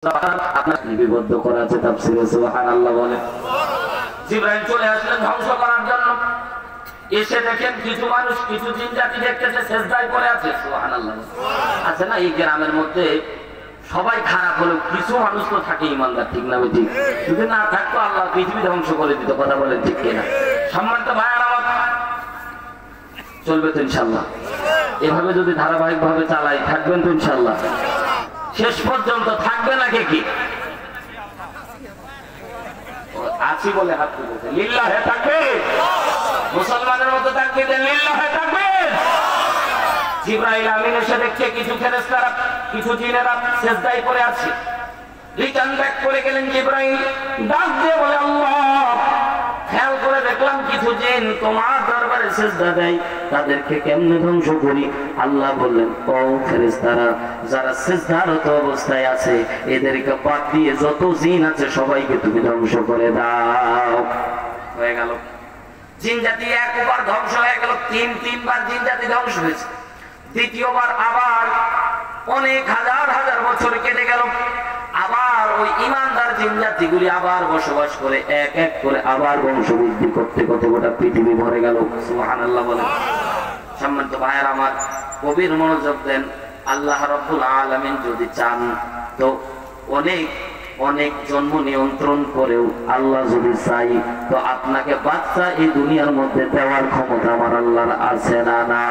আপনার বিবদ্ধ করা আছে তাফসীরে সুবহানাল্লাহ বলে। জিবরাইল চলে আসলেন ধ্বংস করার জন্য। এসে দেখেন কিছু মানুষ কিছু জিন জাতি দেখতেছে সেজদায় পড়ে আছে। সুবহানাল্লাহ আছে না এই গ্রামের মধ্যে সবাই খারাপ হলো কিছু মানুষ তো থাকে ইমানদার, ঠিক না ঠিক? যদি না থাকতো আল্লাহ পৃথিবী ধ্বংস করে দিত। কথা বলেন ঠিক কিনা? সম্মানিত ভাইয়ার আমার চলবে তো ইনশাআল্লাহ। এভাবে যদি ধারাবাহিক ভাবে চালাই থাকবেন তো ইনশাআল্লাহ শেষ পর্যন্ত থাকবে না। কে কি আছি বলে হাত তুলেছে লিল্লাহে তাকবীর। মুসলমানের মতো তাকবীর দেন লিল্লাহে তাকবীর। জিবরাইল আমিন এসে দেখছে কিছু ফেরেশতারা কিছু জিনেরা সেজদায় পড়ে আছে। রিটার্ন ব্যাক করে গেলেন জিবরাইল, ডাক দিয়ে বলে আল্লাহ খেয়াল করে দেখলাম কিছু জিন তোমার দরবারে সেজদা দেয়, তাদেরকে কেমনে ধ্বংস করি? আল্লাহ বললেন ও ফেরেশতারা যারা সেজদারত অবস্থায় আছে এদেরকে বাদ দিয়ে যত জিন আছে সবাইকে তুমি ধ্বংস করে দাও। হয়ে গেল জিন জাতি একবার ধ্বংস হয়ে গেল। তিনবার জিন জাতি ধ্বংস হয়েছে। দ্বিতীয়বার আবার অনেক হাজার হাজার বছর কেটে গেল। আবার ওই ইমানদার জিন জাতিগুলি আবার বসবাস করে এক এক করে আবার বংশবৃদ্ধি করতে করতে গোটা পৃথিবী ভরে গেল। সুবহানাল্লাহ বলেন। সম্মানিত ভাইয়ের আমার গভীর মনোযোগ দেন। আল্লাহ রাব্বুল আলামিন যদি চান তো অনেক অনেক জন্ম নিয়ন্ত্রণ করেও আল্লাহ যদি চাই তো আপনাকে বাচ্চা এই দুনিয়ার মধ্যে দেওয়ার ক্ষমতা আমার আল্লাহর আছে না?